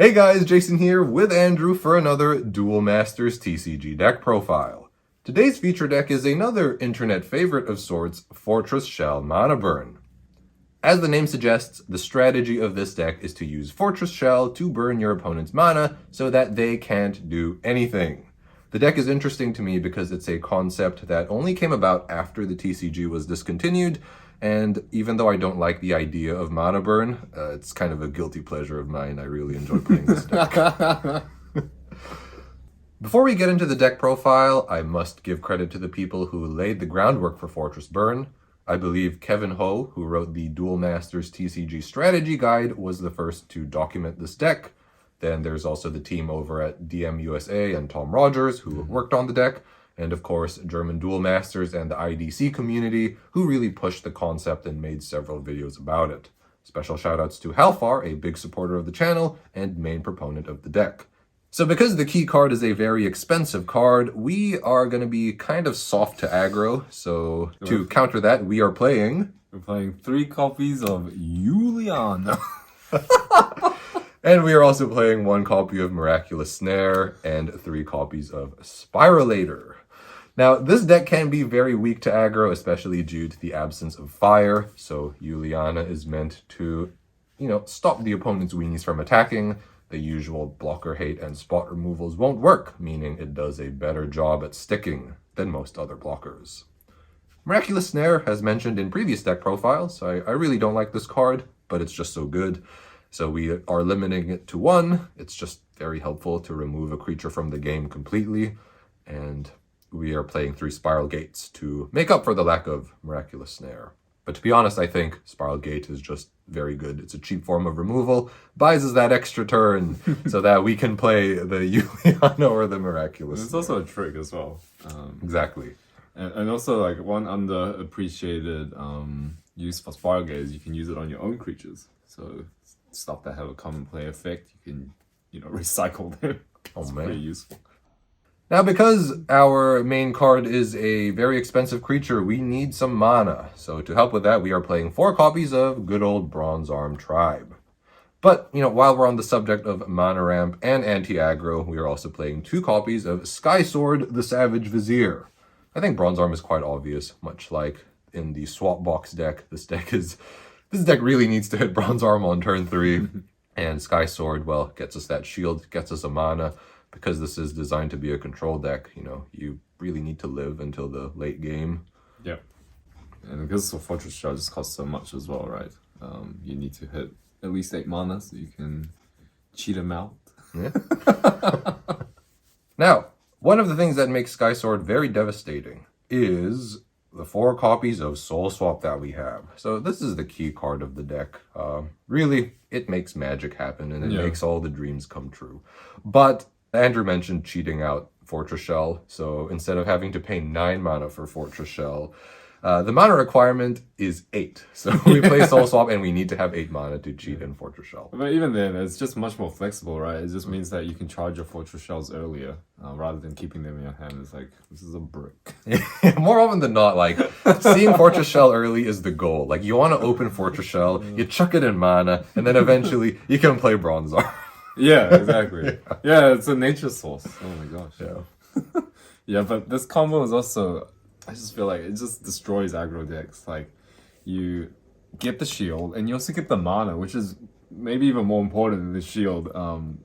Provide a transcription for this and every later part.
Hey guys, Jason here with Andrew for another Duel Masters TCG deck profile. Today's feature deck is another internet favorite of sorts, Fortress Shell Mana Burn. As the name suggests, the strategy of this deck is to use Fortress Shell to burn your opponent's mana so that they can't do anything. The deck is interesting to me because it's a concept that only came about after the TCG was discontinued, and even though I don't like the idea of mana burn, it's kind of a guilty pleasure of mine. I really enjoy playing this deck. Before we get into the deck profile, I must give credit to the people who laid the groundwork for Fortress Burn. I believe Kevin Ho, who wrote the Duel Masters TCG strategy guide, was the first to document this deck. Then there's also the team over at DM USA and Tom Rogers, who worked on the deck. And of course, German Duel Masters and the IDC community, who really pushed the concept and made several videos about it. Special shoutouts to Halfar, a big supporter of the channel and main proponent of the deck. So because the key card is a very expensive card, we are going to be kind of soft to aggro. So to counter that, we're playing 3 copies of Juliana. And we are also playing 1 copy of Miraculous Snare and 3 copies of Spiralator. Now, this deck can be very weak to aggro, especially due to the absence of fire. So Juliana is meant to, stop the opponent's weenies from attacking. The usual blocker hate and spot removals won't work, meaning it does a better job at sticking than most other blockers. Miraculous Snare, as mentioned in previous deck profiles, I really don't like this card, but it's just so good. So we are limiting it to 1. It's just very helpful to remove a creature from the game completely. And we are playing 3 Spiral Gates to make up for the lack of Miraculous Snare. But to be honest, I think Spiral Gate is just very good. It's a cheap form of removal, buys us that extra turn so that we can play the Juliana or the Miraculous It's also a trick as well. Exactly. And also, like, one underappreciated use for Spiral Gate is you can use it on your own creatures. So stuff that have a common play effect, you can, recycle them. It's pretty useful. Now, because our main card is a very expensive creature, we need some mana. So to help with that, we are playing 4 copies of good old Bronze Arm Tribe. But, while we're on the subject of mana ramp and anti-aggro, we are also playing 2 copies of Sky Sword, the Savage Vizier. I think Bronze Arm is quite obvious, much like in the Swap Box deck. This deck really needs to hit Bronze Arm on turn 3. And Sky Sword, well, gets us that shield, gets us a mana. Because this is designed to be a control deck, you really need to live until the late game. Yeah. And because the Fortress Shell just costs so much as well, right? You need to hit at least 8 mana so you can cheat them out. Yeah. Now, one of the things that makes Sky Sword very devastating is the 4 copies of Soul Swap that we have. So this is the key card of the deck. Really, it makes magic happen and it makes all the dreams come true. But Andrew mentioned cheating out Fortress Shell, so instead of having to pay 9 mana for Fortress Shell, the mana requirement is 8. So we play Soul Swap and we need to have 8 mana to cheat in Fortress Shell. But even then, it's just much more flexible, right? It just means that you can charge your Fortress Shells earlier, rather than keeping them in your hand. It's like, this is a brick. More often than not, seeing Fortress Shell early is the goal. Like, you want to open Fortress Shell, you chuck it in mana, and then eventually you can play Bronze Arm. Yeah, exactly. Yeah, it's a nature source. Oh my gosh. Yeah. Yeah, but this combo is also, I just feel like it just destroys aggro decks. Like, you get the shield and you also get the mana, which is maybe even more important than the shield.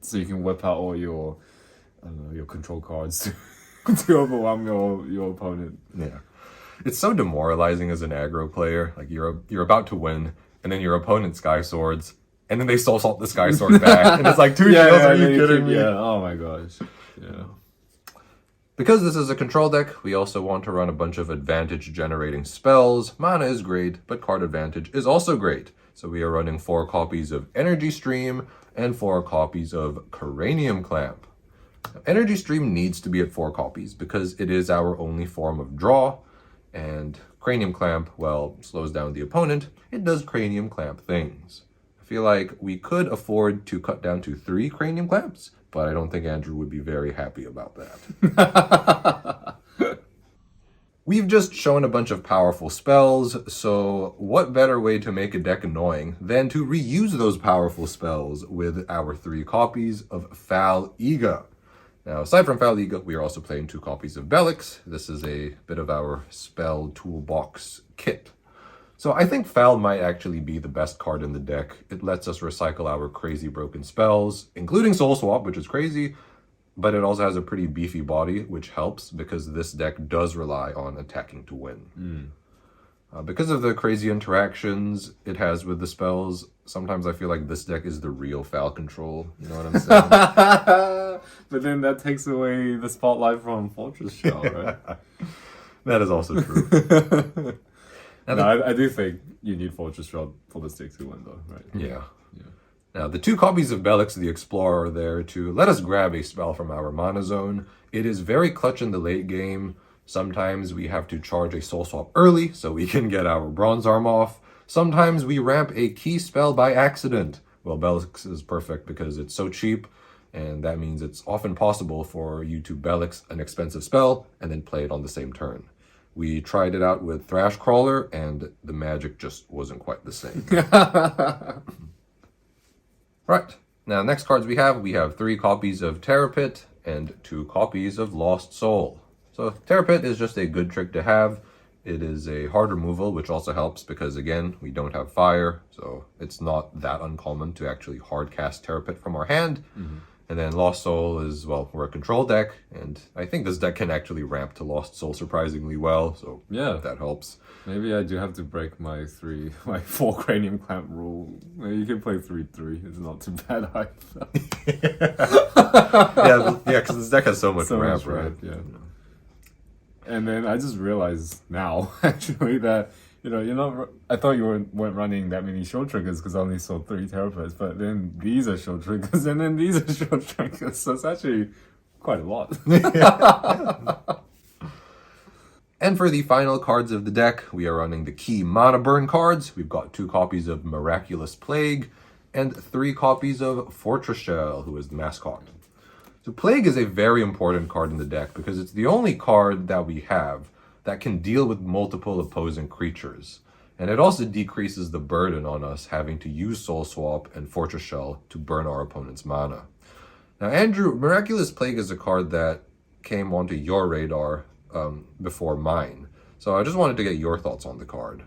So you can whip out all your control cards to overwhelm your opponent. Yeah. It's so demoralizing as an aggro player. Like, you're about to win, and then your opponent Sky Swords, and then they Soul Swap the Sky Sword back. And it's like 2 shields, are you kidding me? Yeah, oh my gosh. Yeah. Because this is a control deck, we also want to run a bunch of advantage generating spells. Mana is great, but card advantage is also great. So we are running 4 copies of Energy Stream and 4 copies of Cranium Clamp. Now, Energy Stream needs to be at 4 copies because it is our only form of draw. And Cranium Clamp, well, slows down the opponent. It does Cranium Clamp things. I feel like we could afford to cut down to 3 Cranium Clamps, but I don't think Andrew would be very happy about that. We've just shown a bunch of powerful spells, so what better way to make a deck annoying than to reuse those powerful spells with our 3 copies of Fal Iga. Now, aside from Fal Iga, we are also playing 2 copies of Belix. This is a bit of our spell toolbox kit. So I think Fal might actually be the best card in the deck. It lets us recycle our crazy broken spells, including Soul Swap, which is crazy, but it also has a pretty beefy body, which helps because this deck does rely on attacking to win. Because of the crazy interactions it has with the spells, sometimes I feel like this deck is the real Fal control. You know what I'm saying? But then that takes away the spotlight from Fortress Shell, right? That is also true. No, I do think you need Fortress Shell for this deck to win, though, right? Yeah. Now, the 2 copies of Belix the Explorer are there to let us grab a spell from our mana zone. It is very clutch in the late game. Sometimes we have to charge a Soul Swap early so we can get our Bronze Arm off. Sometimes we ramp a key spell by accident. Well, Belix is perfect because it's so cheap, and that means it's often possible for you to Belix an expensive spell and then play it on the same turn. We tried it out with Thrash Crawler, and the magic just wasn't quite the same. Right. Now, next cards we have 3 copies of Terrapit and 2 copies of Lost Soul. So Terrapit is just a good trick to have. It is a hard removal, which also helps because, again, we don't have fire, so it's not that uncommon to actually hard cast Terrapit from our hand. And then Lost Soul is, well, we're a control deck, and I think this deck can actually ramp to Lost Soul surprisingly well, so yeah, that helps. Maybe I do have to break my 4 Cranium Clamp rule. Maybe you can play 3/3. It's not too bad either. yeah, because this deck has so much ramp, right? Yeah. And then I just realized now, actually, that you're not. I thought you weren't running that many short triggers because I only saw 3 Terrapits, but then these are short triggers, and then these are short triggers. So it's actually quite a lot. And for the final cards of the deck, we are running the key mana burn cards. We've got 2 copies of Miraculous Plague and 3 copies of Fortress Shell, who is the mascot. So Plague is a very important card in the deck because it's the only card that we have that can deal with multiple opposing creatures. And it also decreases the burden on us having to use Soul Swap and Fortress Shell to burn our opponent's mana. Now, Andrew, Miraculous Plague is a card that came onto your radar before mine. So I just wanted to get your thoughts on the card.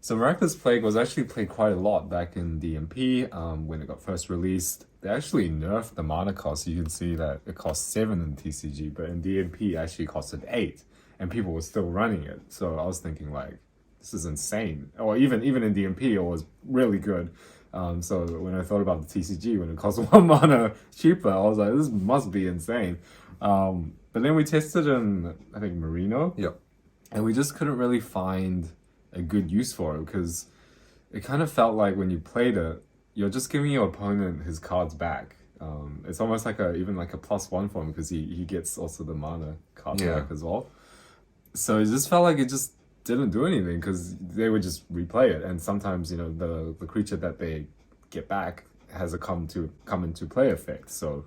So Miraculous Plague was actually played quite a lot back in DMP when it got first released. They actually nerfed the mana cost. You can see that it cost 7 in TCG, but in DMP it actually costed 8, and people were still running it. So I was thinking, like, this is insane. Or even in DMP it was really good. So when I thought about the TCG, when it cost 1 mana cheaper, I was like, this must be insane. But then we tested in, I think, Merino. Yep. And we just couldn't really find a good use for it because it kind of felt like when you played it, you're just giving your opponent his cards back. It's almost like even like a +1 for him because he gets also the mana card back as well. So it just felt like it just didn't do anything because they would just replay it. And sometimes, the creature that they get back has a come into play effect. So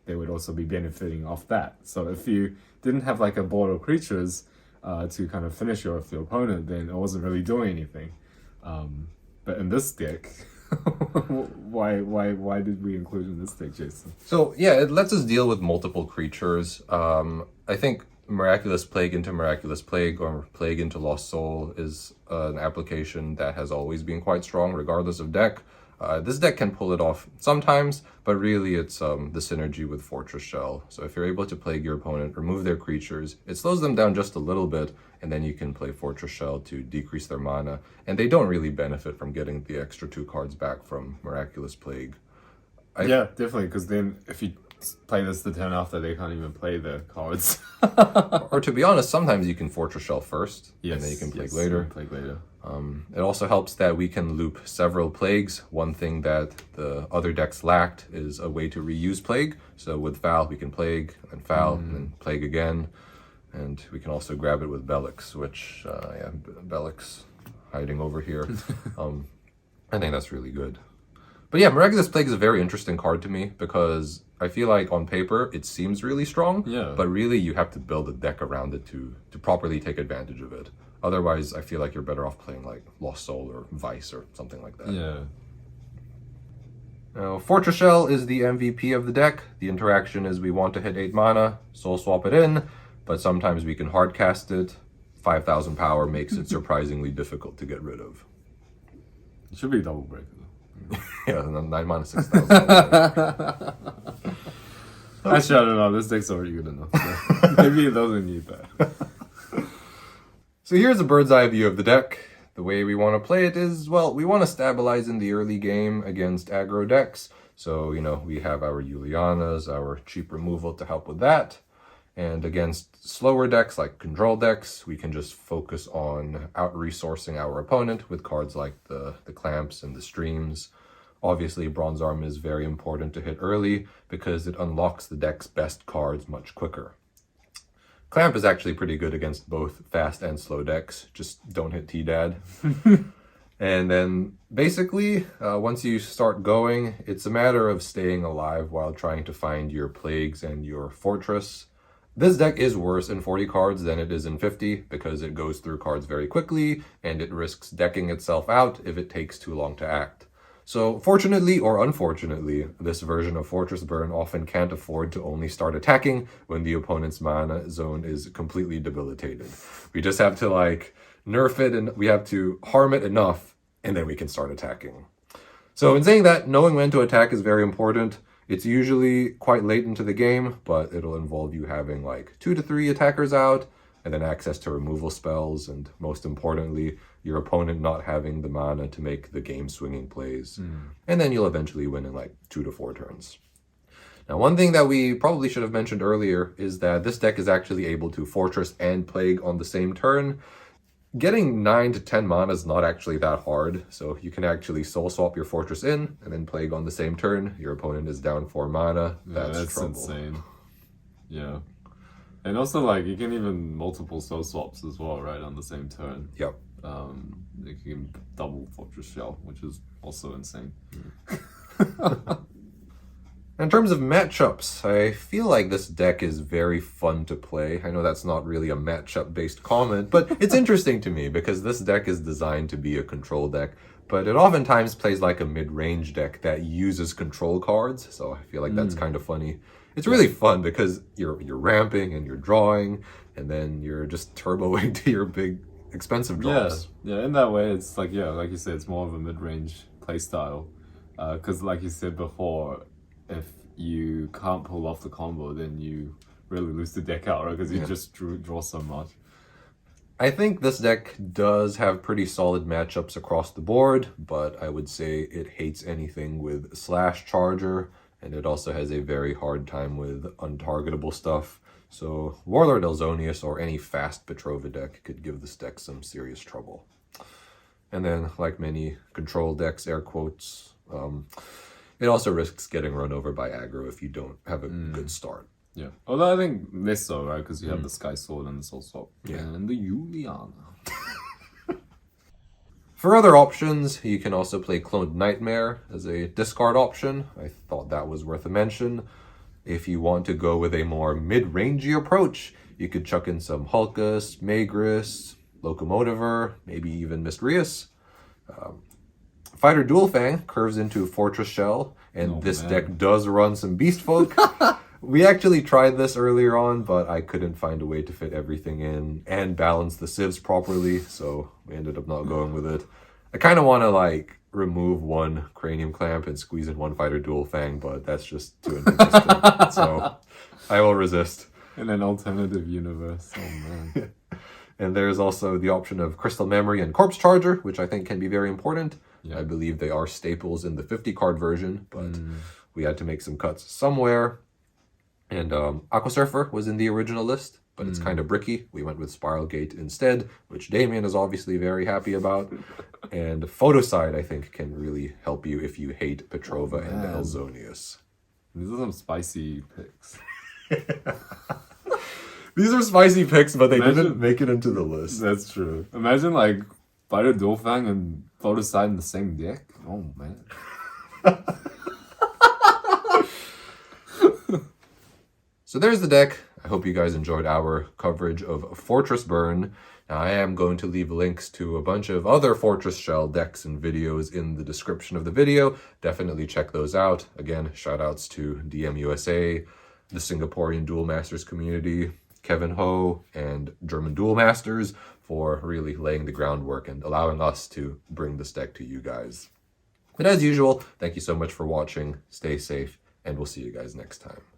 they would also be benefiting off that. So if you didn't have like a board of creatures to kind of finish your opponent, then it wasn't really doing anything. But in this deck, why did we include in this deck, Jason? So yeah, it lets us deal with multiple creatures. I think Miraculous Plague into Miraculous Plague or Plague into Lost Soul is an application that has always been quite strong regardless of deck. This deck can pull it off sometimes, but really it's the synergy with Fortress Shell. So if you're able to plague your opponent, remove their creatures, it slows them down just a little bit, and then you can play Fortress Shell to decrease their mana, and they don't really benefit from getting the extra 2 cards back from Miraculous Plague. Yeah, definitely, because then if you play this the turn after, they can't even play the cards. Or to be honest, sometimes you can Fortress Shell first, and then you can plague later. It also helps that we can loop several plagues. One thing that the other decks lacked is a way to reuse plague. So with Fal, we can plague, and Fal, and then plague again. And we can also grab it with Belix, which, Belix hiding over here. I think that's really good. But yeah, Miraculous Plague is a very interesting card to me because I feel like on paper it seems really strong, but really you have to build a deck around it to properly take advantage of it. Otherwise, I feel like you're better off playing like Lost Soul or Vice or something like that. Yeah. Now, Fortress Shell is the MVP of the deck. The interaction is we want to hit 8 mana, soul swap it in, but sometimes we can hard cast it. 5,000 power makes it surprisingly difficult to get rid of. It should be double breaker though. Yeah, 9 mana, 6,000. Actually, I don't know. This deck's already good enough. So maybe it doesn't need that. So here's a bird's eye view of the deck. The way we want to play it is, well, we want to stabilize in the early game against aggro decks. So, you know, we have our Julianas, our cheap removal to help with that. And against slower decks like control decks, we can just focus on out-resourcing our opponent with cards like the clamps and the streams. Obviously, Bronze Arm is very important to hit early because it unlocks the deck's best cards much quicker. Clamp is actually pretty good against both fast and slow decks. Just don't hit T-Dad. And then basically, once you start going, it's a matter of staying alive while trying to find your plagues and your fortress. This deck is worse in 40 cards than it is in 50 because it goes through cards very quickly and it risks decking itself out if it takes too long to act. So fortunately or unfortunately, this version of Fortress Burn often can't afford to only start attacking when the opponent's mana zone is completely debilitated. We just have to like nerf it and we have to harm it enough and then we can start attacking. So in saying that, knowing when to attack is very important. It's usually quite late into the game, but it'll involve you having like 2 to 3 attackers out and then access to removal spells, and most importantly, your opponent not having the mana to make the game-swinging plays. And then you'll eventually win in like 2 to 4 turns. Now, one thing that we probably should have mentioned earlier is that this deck is actually able to Fortress and Plague on the same turn. Getting 9 to 10 mana is not actually that hard, so you can actually soul swap your Fortress in and then Plague on the same turn. Your opponent is down 4 mana. That's trouble. Insane. Yeah. And also, like, you can even multiple soul swaps as well, right, on the same turn. Yep. You can double Fortress Shell, which is also insane. In terms of matchups, I feel like this deck is very fun to play. I know that's not really a matchup-based comment, but it's interesting to me because this deck is designed to be a control deck, but it oftentimes plays like a mid-range deck that uses control cards, so I feel like that's kind of funny. It's really fun because you're ramping and you're drawing, and then you're just turboing to your big expensive drops. Yeah, in that way, it's like, yeah, like you said, it's more of a mid-range playstyle. Because like you said before, if you can't pull off the combo, then you really lose the deck out, right? Because you just draw so much. I think this deck does have pretty solid matchups across the board, but I would say it hates anything with Slash Charger, and it also has a very hard time with untargetable stuff. So Warlord Elzonius or any fast Petrova deck could give this deck some serious trouble. And then, like many control decks, air quotes, it also risks getting run over by aggro if you don't have a good start. Yeah. Although I think less so, right? Because you have the Sky Sword and the Soul Swap. Yeah. And the Juliana. For other options, you can also play Cloned Nightmare as a discard option. I thought that was worth a mention. If you want to go with a more mid-rangey approach, you could chuck in some Hulkus, Magris, Locomotiver, maybe even Mysterious. Fighter Dual Fang curves into Fortress Shell, and this deck does run some Beast Folk. We actually tried this earlier on, but I couldn't find a way to fit everything in and balance the civs properly, so we ended up not going with it. I kind of want to like remove one Cranium Clamp and squeeze in one Fighter Dual Fang, but that's just too inconsistent, so I will resist. In an alternative universe, oh man. And there's also the option of Crystal Memory and Corpse Charger, which I think can be very important. I believe they are staples in the 50 card version, but we had to make some cuts somewhere. And Aqua Surfer was in the original list, but it's kind of bricky. We went with Spiral Gate instead, which Damien is obviously very happy about. And Photoside, I think, can really help you if you hate Petrova and Elzonius. These are some spicy picks. These are spicy picks, but they didn't make it into the list. That's true. Imagine like Fighter Dual Fang and Photoside in the same deck. Oh man. So there's the deck. I hope you guys enjoyed our coverage of Fortress Burn. Now, I am going to leave links to a bunch of other Fortress Shell decks and videos in the description of the video. Definitely check those out. Again, shoutouts to DM USA, the Singaporean Duel Masters community, Kevin Ho, and German Duel Masters for really laying the groundwork and allowing us to bring this deck to you guys. But as usual, thank you so much for watching. Stay safe, and we'll see you guys next time.